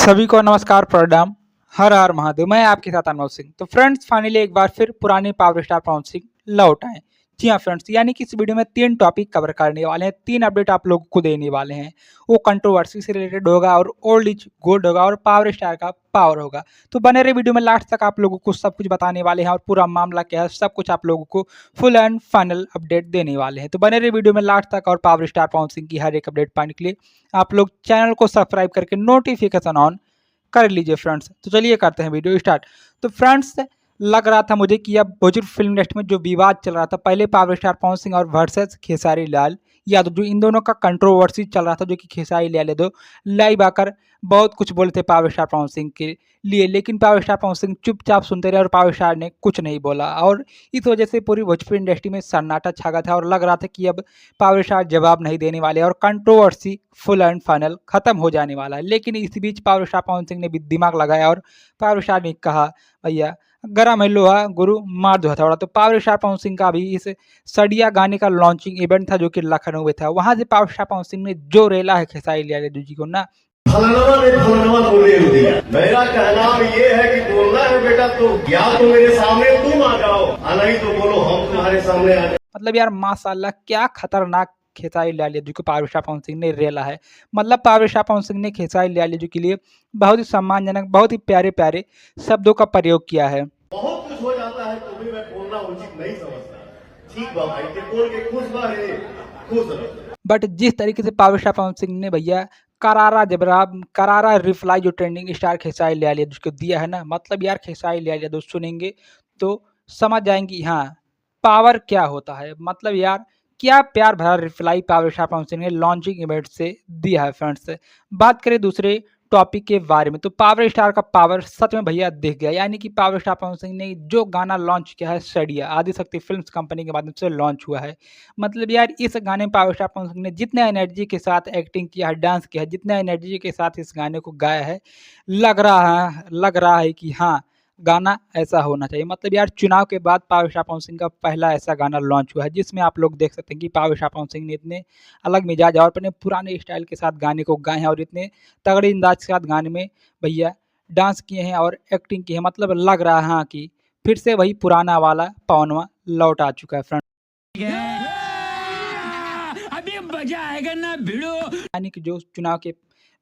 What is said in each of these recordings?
सभी को नमस्कार प्रणाम। हर हर महादेव। मैं आपके साथ अनमोल सिंह। तो फ्रेंड्स फाइनली एक बार फिर पुराने पावर स्टार पवन सिंह लौट आए। जी हाँ फ्रेंड्स, यानी कि इस वीडियो में 3 टॉपिक कवर करने वाले हैं, 3 अपडेट आप लोगों को देने वाले हैं। वो कंट्रोवर्सी से रिलेटेड होगा और ओल्ड इज गोल्ड होगा और पावर स्टार का पावर होगा। तो बने रहे वीडियो में, लास्ट तक आप लोगों को सब कुछ बताने वाले हैं और पूरा मामला क्या है सब कुछ आप लोगों को फुल एंड फाइनल अपडेट देने वाले हैं। तो बने रहे वीडियो में लास्ट तक और पावर स्टार पवन सिंह की हर एक अपडेट पाने के लिए आप लोग चैनल को सब्सक्राइब करके नोटिफिकेशन ऑन कर लीजिए फ्रेंड्स। तो चलिए करते हैं वीडियो स्टार्ट। तो फ्रेंड्स लग रहा था मुझे कि अब भोजपुरी फिल्म इंडस्ट्री में जो विवाद चल रहा था, पहले पावर स्टार पवन सिंह और वर्सेस खेसारी लाल यादव, जो इन दोनों का कंट्रोवर्सी चल रहा था, जो कि खेसारी लाल यादव लाइव आकर बहुत कुछ बोले थे पावर स्टार पवन सिंह के लिए, लेकिन पावर स्टार पवन सिंह चुपचाप सुनते रहे और पावर स्टार ने कुछ नहीं बोला। और इस वजह से पूरी भोजपुरी इंडस्ट्री में सन्नाटा छा गया था और लग रहा था कि अब पावर स्टार जवाब नहीं देने वाले और कंट्रोवर्सी फुल एंड फाइनल खत्म हो जाने वाला है। लेकिन इस बीच पावर स्टार पवन सिंह ने भी दिमाग लगाया और पावर स्टार ने कहा, भैया गरम है लोहा गुरु मार दो हथौड़ा। तो पावर स्टार पवन सिंह का भी इस सड़िया गाने का लॉन्चिंग इवेंट था, जो कि लखनऊ में था। वहां से पावर स्टार पवन सिंह ने जो रेला है खेसारी लाल यादव जी को ना, फलाना ने फलाना बोले दिया। मेरा कहना ये है कि बोलना है बेटा तो या तो मेरे सामने तुम आ जाओ, नहीं तो बोलो हम तुम्हारे सामने आ जाओ। मतलब यार माशाल्लाह क्या खतरनाक खेसारी लाल यादव को पावर स्टार पवन सिंह ने रेला है। मतलब पावर स्टार पवन सिंह ने खेसारी लाल यादव के लिए बहुत ही सम्मानजनक, बहुत ही प्यारे प्यारे शब्दों का प्रयोग किया है। बहुत कुछ हो जाता है तो भी मैं बोलना उचित नहीं समझता। ठीक बा भाई के बोल के खुश बा है, खुश रहो। बट जिस तरीके से पावर स्टार पवन सिंह ने भैया करारा जवाब, करारा रिप्लाई जो ट्रेंडिंग स्टार खेसारी लाल यादव को दिया है ना, मतलब यार खेसारी लाल यादव सुनेंगे तो समझ जाएंगे हाँ पावर क्या होता है। मतलब यार क्या प्यार भरा reply power star Pawan Singh ने लॉन्चिंग इवेंट से दिया है फ्रेंड्स। बात करें दूसरे टॉपिक के बारे में, तो पावर स्टार का पावर सच में भैया दिख गया। यानी कि पावर स्टार पवन सिंह ने जो गाना लॉन्च किया है, सड़िया आदिशक्ति फिल्म्स कंपनी के माध्यम से लॉन्च हुआ है। मतलब यार इस गाने में पावर स्टार पवन सिंह ने जितने एनर्जी के साथ एक्टिंग किया है, डांस किया है, जितने एनर्जी के साथ इस गाने को गाया है, लग रहा है कि हाँ गाना ऐसा होना चाहिए। मतलब यार चुनाव के बाद पावर स्टार पवन सिंह का पहला ऐसा गाना लॉन्च हुआ है, जिसमें आप लोग देख सकते हैं कि पावर स्टार पवन सिंह ने इतने अलग मिजाज और अपने पुराने स्टाइल के साथ गाने को गाए हैं और इतने तगड़े अंदाज के साथ गाने में भैया डांस किए हैं और एक्टिंग की है। मतलब लग रहा है हाँ कि फिर से वही पुराना वाला पवनवा लौट आ चुका है फ्रेंड। अभी मजा आएगा ना भिड़ो। यानी कि जो चुनाव के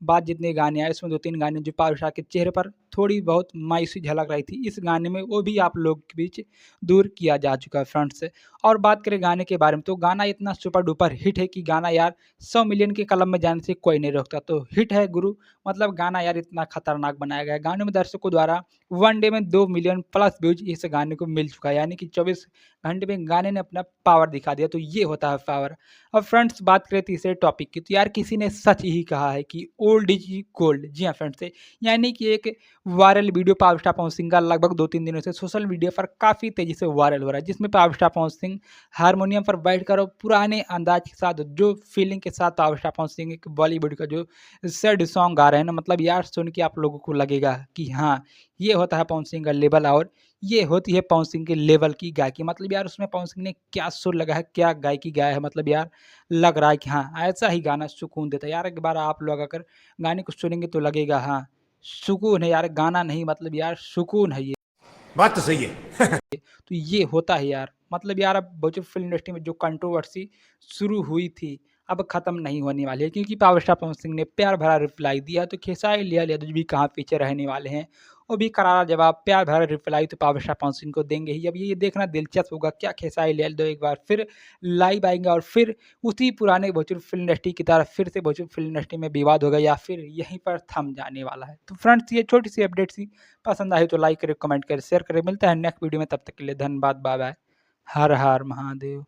बाद जितने गाने आए, उसमें 2-3 गाने जो पावर स्टार के चेहरे पर थोड़ी बहुत मायूसी झलक रही थी, इस गाने में वो भी आप लोग के बीच दूर किया जा चुका है फ्रेंड्स। और बात करें गाने के बारे में, तो गाना इतना सुपर डुपर हिट है कि गाना यार 100 मिलियन के कलम में जाने से कोई नहीं रोकता। तो हिट है गुरु। मतलब गाना यार इतना खतरनाक बनाया गया है। गाने में दर्शकों द्वारा 1 डे में 2 मिलियन प्लस व्यूज इस गाने को मिल चुका है। यानी कि 24 घंटे में गाने ने अपना पावर दिखा दिया। तो ये होता है पावर। अब फ्रेंड्स बात करें तीसरे टॉपिक की, तो यार किसी ने सच ही कहा है कि ओल्ड इज गोल्ड। जी हाँ फ्रेंड्स, यानी कि एक viral video power star Pawan Singh का लगभग 2-3 दिनों से सोशल मीडिया पर काफ़ी तेज़ी से वायरल हो रहा है, जिसमें power star Pawan Singh harmonium पर बैठकर और पुराने अंदाज के साथ, जो फीलिंग के साथ पावर स्टार पवन सिंह एक बॉलीवुड का जो सैड सॉन्ग गा रहे हैं ना, मतलब यार सुन के आप लोगों को लगेगा कि हाँ ये होता है पवन सिंह का लेवल और ये होती है पवन सिंह के लेवल की गायकी। मतलब यार उसमें पवन सिंह ने क्या सुर लगा है, क्या गायकी गाया है। मतलब यार लग रहा है कि हाँ ऐसा ही गाना सुकून देता है। यार एक बार आप लोग अगर गाने को सुनेंगे तो लगेगा हाँ सुकून है यार, गाना नहीं मतलब यार सुकून है ये। बात तो सही है। तो ये होता है यार। मतलब यार अब भोजपुरी फिल्म इंडस्ट्री में जो कंट्रोवर्सी शुरू हुई थी अब खत्म नहीं होने वाली है, क्योंकि पावर स्टार पवन सिंह ने प्यार भरा रिप्लाई दिया। तो खेसारी लाल यादव भी कहाँ पीछे रहने वाले हैं, वो भी करारा जवाब प्यार भरा रिप्लाई तो पावर स्टार पवन सिंह को देंगे ही। अब ये देखना दिलचस्प होगा क्या खेसारी लाल यादव एक बार फिर लाइव आएंगे और फिर उसी पुराने भोजपुरी फिल्म इंडस्ट्री की तरह फिर से भोजपुरी फिल्म इंडस्ट्री में विवाद होगा या फिर यहीं पर थम जाने वाला है। तो फ्रेंड्स ये छोटी सी अपडेट सी पसंद आई तो लाइक करें, कमेंट करें, शेयर करें। मिलता है नेक्स्ट वीडियो में, तब तक के लिए धन्यवाद, बाय बाय। हर हर महादेव।